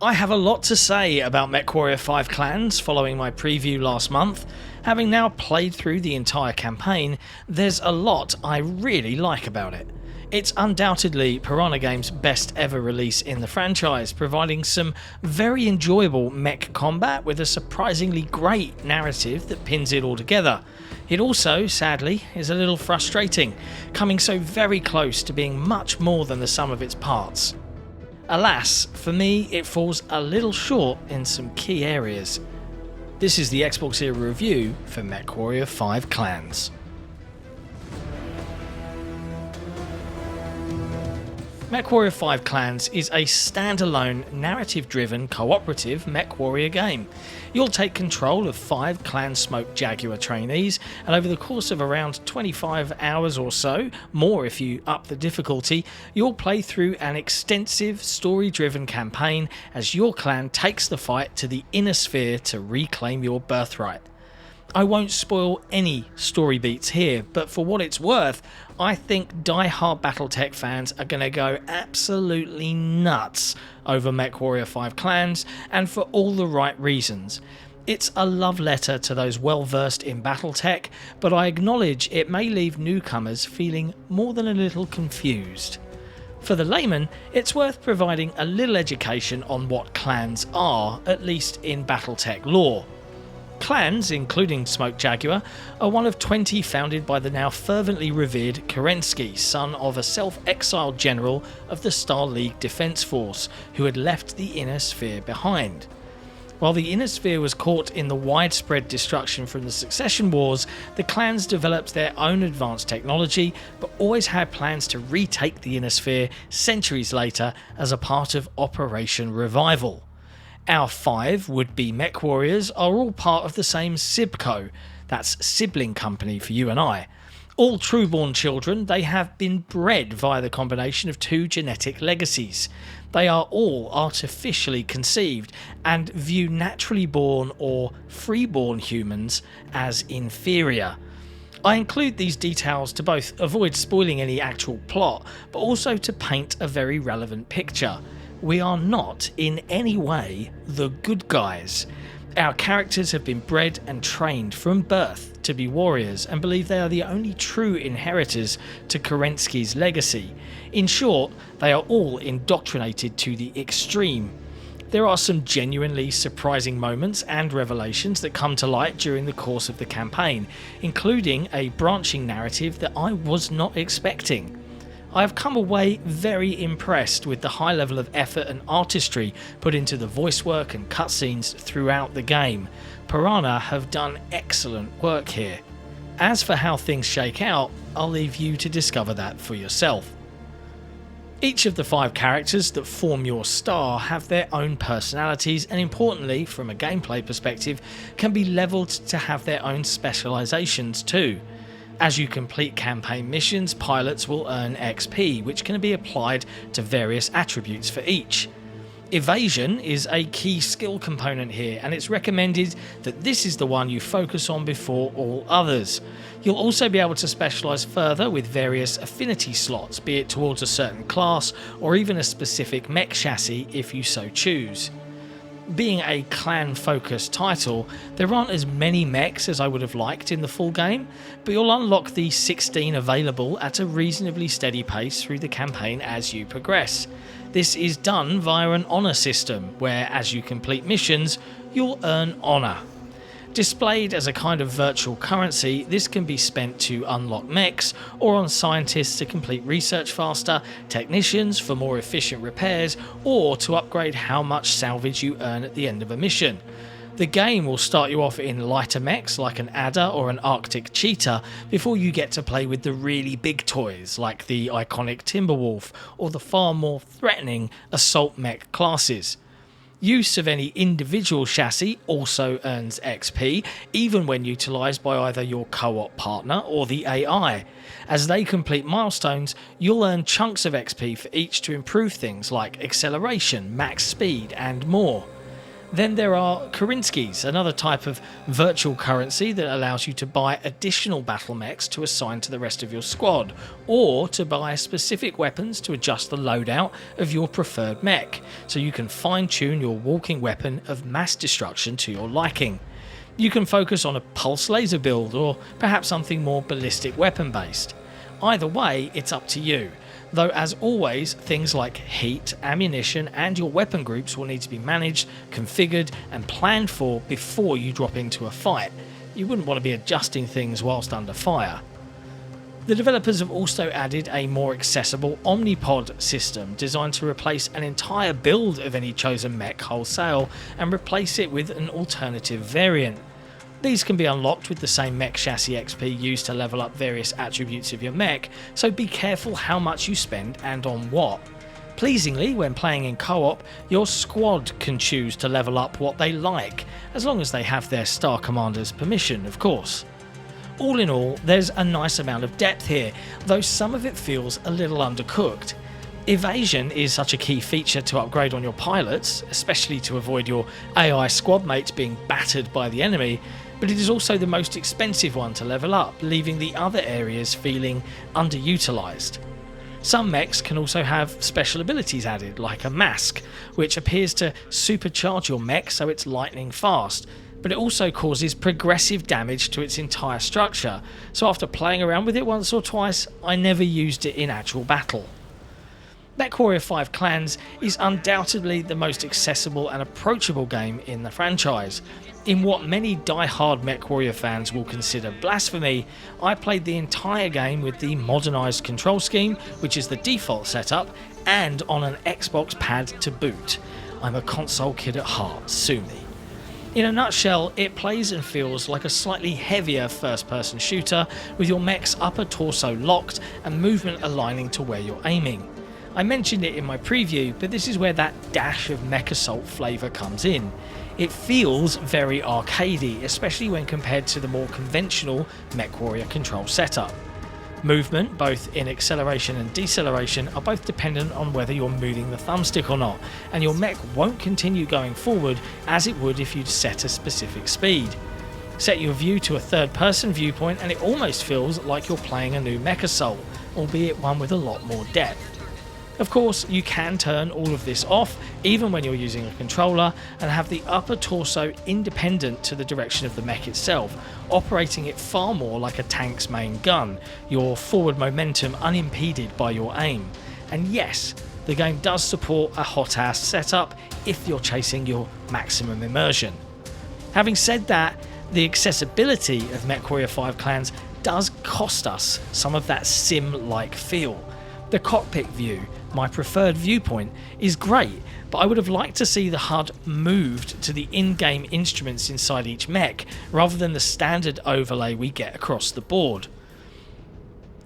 I have a lot to say about MechWarrior 5 Clans following my preview last month. Having now played through the entire campaign, there's a lot I really like about it. It's undoubtedly Piranha Games' best ever release in the franchise, providing some very enjoyable mech combat with a surprisingly great narrative that pins it all together. It also, sadly, is a little frustrating, coming so very close to being much more than the sum of its parts. Alas, for me it falls a little short in some key areas. This is the XboxEra review for MechWarrior 5 Clans. MechWarrior 5 Clans is a standalone, narrative-driven, cooperative MechWarrior game. You'll take control of 5 Clan Smoke Jaguar trainees, and over the course of around 25 hours or so, more if you up the difficulty, you'll play through an extensive, story-driven campaign as your clan takes the fight to the inner sphere to reclaim your birthright. I won't spoil any story beats here, but for what it's worth, I think die-hard BattleTech fans are going to go absolutely nuts over MechWarrior 5 Clans, and for all the right reasons. It's a love letter to those well-versed in BattleTech, but I acknowledge it may leave newcomers feeling more than a little confused. For the layman, it's worth providing a little education on what clans are, at least in BattleTech lore. Clans, including Smoke Jaguar, are one of 20 founded by the now fervently revered Kerensky, son of a self-exiled general of the Star League Defense Force, who had left the Inner Sphere behind. While the Inner Sphere was caught in the widespread destruction from the Succession Wars, the clans developed their own advanced technology, but always had plans to retake the Inner Sphere centuries later as a part of Operation Revival. Our 5 would-be mech warriors are all part of the same SibCo, that's sibling company for you and I. All true-born children, they have been bred via the combination of 2 genetic legacies. They are all artificially conceived and view naturally born or free-born humans as inferior. I include these details to both avoid spoiling any actual plot, but also to paint a very relevant picture. We are not in any way the good guys. Our characters have been bred and trained from birth to be warriors and believe they are the only true inheritors to Kerensky's legacy. In short, they are all indoctrinated to the extreme. There are some genuinely surprising moments and revelations that come to light during the course of the campaign, including a branching narrative that I was not expecting. I have come away very impressed with the high level of effort and artistry put into the voice work and cutscenes throughout the game. Piranha have done excellent work here. As for how things shake out, I'll leave you to discover that for yourself. Each of the 5 characters that form your star have their own personalities and, importantly, from a gameplay perspective, can be levelled to have their own specialisations too. As you complete campaign missions, pilots will earn XP, which can be applied to various attributes for each. Evasion is a key skill component here, and it's recommended that this is the one you focus on before all others. You'll also be able to specialise further with various affinity slots, be it towards a certain class or even a specific mech chassis if you so choose. Being a clan-focused title, there aren't as many mechs as I would have liked in the full game, but you'll unlock the 16 available at a reasonably steady pace through the campaign as you progress. This is done via an honour system, where as you complete missions, you'll earn honour. Displayed as a kind of virtual currency, this can be spent to unlock mechs, or on scientists to complete research faster, technicians for more efficient repairs, or to upgrade how much salvage you earn at the end of a mission. The game will start you off in lighter mechs like an Adder or an Arctic Cheetah before you get to play with the really big toys like the iconic Timberwolf or the far more threatening Assault Mech classes. Use of any individual chassis also earns XP, even when utilised by either your co-op partner or the AI. As they complete milestones, you'll earn chunks of XP for each to improve things like acceleration, max speed and more. Then there are Kurinskis, another type of virtual currency that allows you to buy additional battle mechs to assign to the rest of your squad, or to buy specific weapons to adjust the loadout of your preferred mech, so you can fine-tune your walking weapon of mass destruction to your liking. You can focus on a pulse laser build, or perhaps something more ballistic weapon based. Either way, it's up to you. Though as always, things like heat, ammunition and your weapon groups will need to be managed, configured and planned for before you drop into a fight. You wouldn't want to be adjusting things whilst under fire. The developers have also added a more accessible Omnipod system designed to replace an entire build of any chosen mech wholesale and replace it with an alternative variant. These can be unlocked with the same mech chassis XP used to level up various attributes of your mech, so be careful how much you spend and on what. Pleasingly, when playing in co-op, your squad can choose to level up what they like, as long as they have their star commander's permission, of course. All in all, there's a nice amount of depth here, though some of it feels a little undercooked. Evasion is such a key feature to upgrade on your pilots, especially to avoid your AI squad mates being battered by the enemy, but it is also the most expensive one to level up, leaving the other areas feeling underutilised. Some mechs can also have special abilities added, like a mask, which appears to supercharge your mech so it's lightning fast, but it also causes progressive damage to its entire structure, so after playing around with it once or twice, I never used it in actual battle. MechWarrior 5 Clans is undoubtedly the most accessible and approachable game in the franchise. In what many die-hard MechWarrior fans will consider blasphemy, I played the entire game with the modernised control scheme, which is the default setup, and on an Xbox pad to boot. I'm a console kid at heart, sue me. In a nutshell, it plays and feels like a slightly heavier first-person shooter, with your mech's upper torso locked and movement aligning to where you're aiming. I mentioned it in my preview, but this is where that dash of mech assault flavour comes in. It feels very arcadey, especially when compared to the more conventional MechWarrior control setup. Movement, both in acceleration and deceleration, are both dependent on whether you're moving the thumbstick or not, and your mech won't continue going forward as it would if you'd set a specific speed. Set your view to a third-person viewpoint and it almost feels like you're playing a new mech assault, albeit one with a lot more depth. Of course, you can turn all of this off, even when you're using a controller, and have the upper torso independent to the direction of the mech itself, operating it far more like a tank's main gun, your forward momentum unimpeded by your aim. And yes, the game does support a hot-ass setup if you're chasing your maximum immersion. Having said that, the accessibility of MechWarrior 5 Clans does cost us some of that sim-like feel. The cockpit view, my preferred viewpoint, is great, but I would have liked to see the HUD moved to the in-game instruments inside each mech, rather than the standard overlay we get across the board.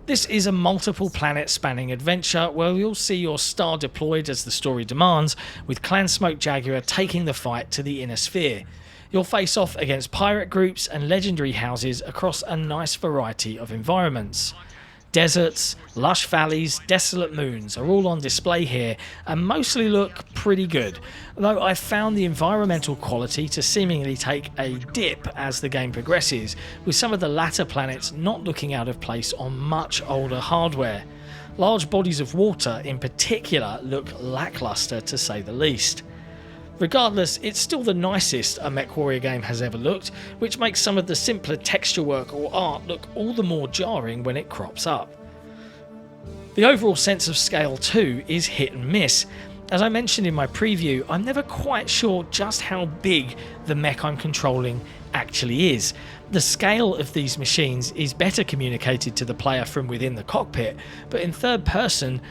This is a multiple planet spanning adventure where you'll see your star deployed as the story demands, with Clan Smoke Jaguar taking the fight to the inner sphere. You'll face off against pirate groups and legendary houses across a nice variety of environments. Deserts, lush valleys, desolate moons are all on display here and mostly look pretty good, though I've found the environmental quality to seemingly take a dip as the game progresses, with some of the latter planets not looking out of place on much older hardware. Large bodies of water in particular look lackluster to say the least. Regardless, it's still the nicest a MechWarrior game has ever looked, which makes some of the simpler texture work or art look all the more jarring when it crops up. The overall sense of scale too is hit and miss. As I mentioned in my preview, I'm never quite sure just how big the mech I'm controlling actually is. The scale of these machines is better communicated to the player from within the cockpit, but in third person,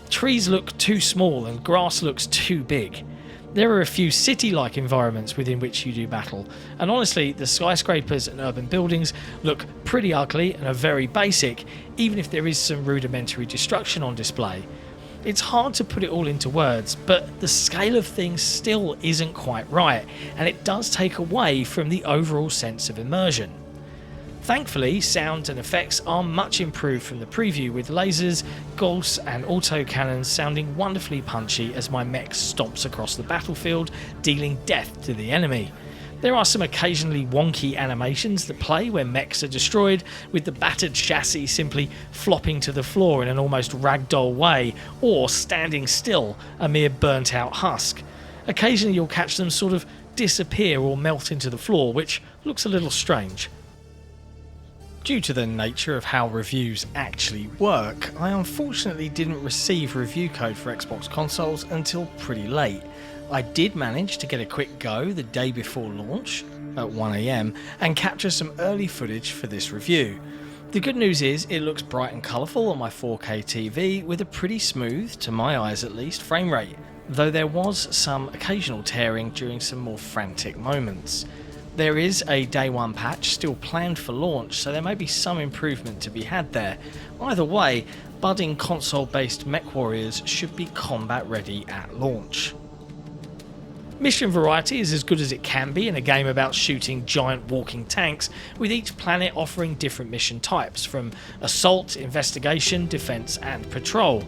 trees look too small and grass looks too big. There are a few city-like environments within which you do battle, and honestly the skyscrapers and urban buildings look pretty ugly and are very basic, even if there is some rudimentary destruction on display. It's hard to put it all into words, but the scale of things still isn't quite right, and it does take away from the overall sense of immersion. Thankfully, sound and effects are much improved from the preview, with lasers, gauss and autocannons sounding wonderfully punchy as my mech stomps across the battlefield, dealing death to the enemy. There are some occasionally wonky animations that play where mechs are destroyed, with the battered chassis simply flopping to the floor in an almost ragdoll way, or standing still, a mere burnt out husk. Occasionally you'll catch them sort of disappear or melt into the floor, which looks a little strange. Due to the nature of how reviews actually work, I unfortunately didn't receive review code for Xbox consoles until pretty late. I did manage to get a quick go the day before launch, at 1 AM, and capture some early footage for this review. The good news is it looks bright and colourful on my 4K TV with a pretty smooth, to my eyes at least, frame rate, though there was some occasional tearing during some more frantic moments. There is a day one patch still planned for launch, so there may be some improvement to be had there. Either way, budding console-based MechWarriors should be combat ready at launch. Mission variety is as good as it can be in a game about shooting giant walking tanks, with each planet offering different mission types, from assault, investigation, defense and patrol.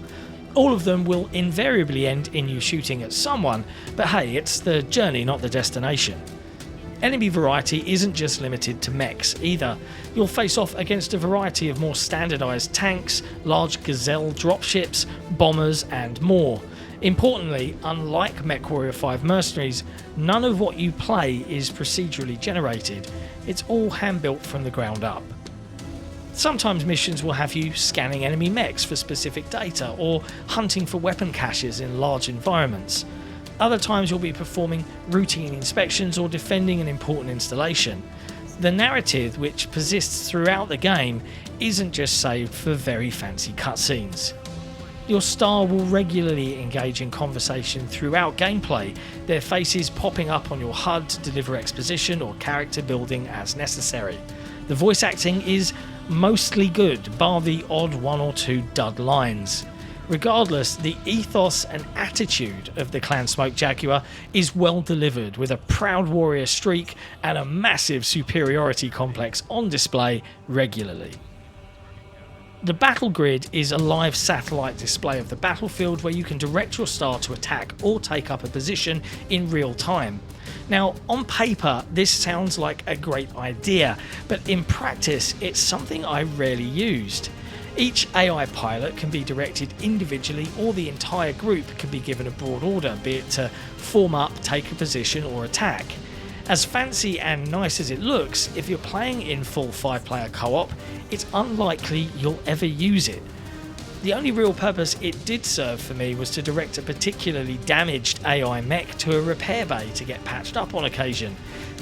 All of them will invariably end in you shooting at someone, but hey, it's the journey, not the destination. Enemy variety isn't just limited to mechs either. You'll face off against a variety of more standardised tanks, large gazelle dropships, bombers and more. Importantly, unlike MechWarrior 5 Mercenaries, none of what you play is procedurally generated. It's all hand-built from the ground up. Sometimes missions will have you scanning enemy mechs for specific data, or hunting for weapon caches in large environments. Other times you'll be performing routine inspections or defending an important installation. The narrative, which persists throughout the game, isn't just saved for very fancy cutscenes. Your star will regularly engage in conversation throughout gameplay, their faces popping up on your HUD to deliver exposition or character building as necessary. The voice acting is mostly good, bar the odd one or two dud lines. Regardless, the ethos and attitude of the Clan Smoke Jaguar is well delivered, with a proud warrior streak and a massive superiority complex on display regularly. The battle grid is a live satellite display of the battlefield where you can direct your star to attack or take up a position in real time. Now, on paper, this sounds like a great idea, but in practice, it's something I rarely used. Each AI pilot can be directed individually, or the entire group can be given a broad order, be it to form up, take a position or attack. As fancy and nice as it looks, if you're playing in full 5-player co-op, it's unlikely you'll ever use it. The only real purpose it did serve for me was to direct a particularly damaged AI mech to a repair bay to get patched up on occasion.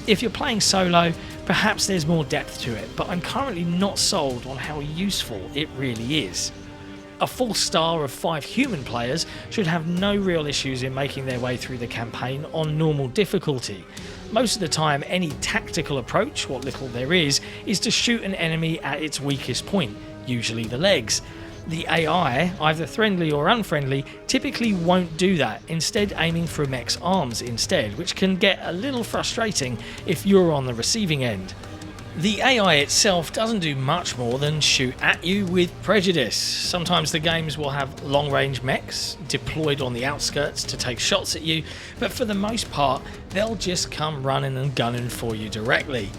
If you're playing solo, perhaps there's more depth to it, but I'm currently not sold on how useful it really is. A full star of 5 human players should have no real issues in making their way through the campaign on normal difficulty. Most of the time, any tactical approach, what little there is to shoot an enemy at its weakest point, usually the legs. The AI, either friendly or unfriendly, typically won't do that, instead aiming for a mech's arms instead, which can get a little frustrating if you're on the receiving end. The AI itself doesn't do much more than shoot at you with prejudice. Sometimes the games will have long-range mechs deployed on the outskirts to take shots at you, but for the most part, they'll just come running and gunning for you directly.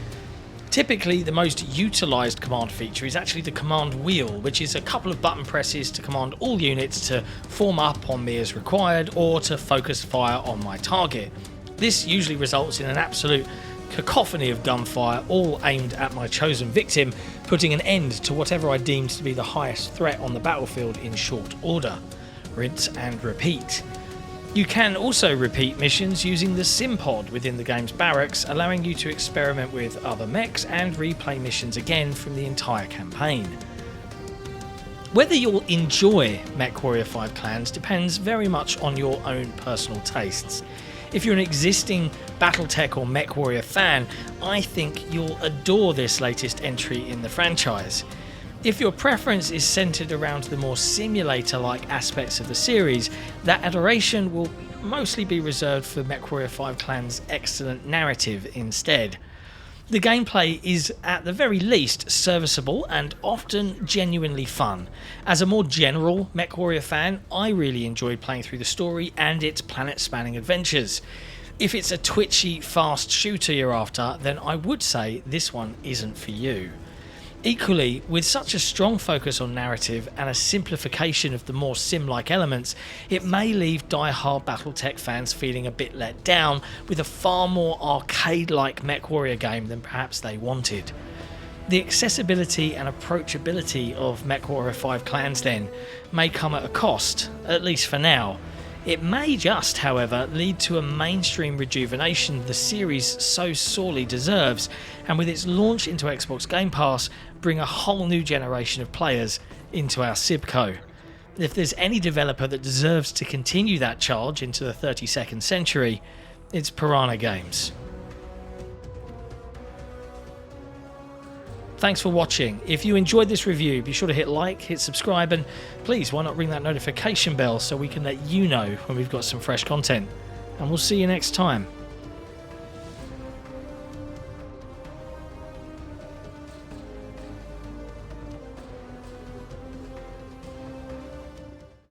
Typically, the most utilised command feature is actually the command wheel, which is a couple of button presses to command all units to form up on me as required, or to focus fire on my target. This usually results in an absolute cacophony of gunfire, all aimed at my chosen victim, putting an end to whatever I deemed to be the highest threat on the battlefield in short order. Rinse and repeat. You can also repeat missions using the sim pod within the game's barracks, allowing you to experiment with other mechs and replay missions again from the entire campaign. Whether you'll enjoy MechWarrior 5 Clans depends very much on your own personal tastes. If you're an existing BattleTech or MechWarrior fan, I think you'll adore this latest entry in the franchise. If your preference is centered around the more simulator-like aspects of the series, that adoration will mostly be reserved for MechWarrior 5 Clan's excellent narrative instead. The gameplay is at the very least serviceable and often genuinely fun. As a more general MechWarrior fan, I really enjoyed playing through the story and its planet-spanning adventures. If it's a twitchy, fast shooter you're after, then I would say this one isn't for you. Equally, with such a strong focus on narrative and a simplification of the more sim-like elements, it may leave die-hard BattleTech fans feeling a bit let down with a far more arcade-like MechWarrior game than perhaps they wanted. The accessibility and approachability of MechWarrior 5 Clans then may come at a cost, at least for now. It may just, however, lead to a mainstream rejuvenation the series so sorely deserves, and with its launch into Xbox Game Pass, bring a whole new generation of players into our Sibco. If there's any developer that deserves to continue that charge into the 32nd century, it's Piranha Games. Thanks for watching. If you enjoyed this review, be sure to hit like, hit subscribe, and please, why not ring that notification bell so we can let you know when we've got some fresh content. And we'll see you next time.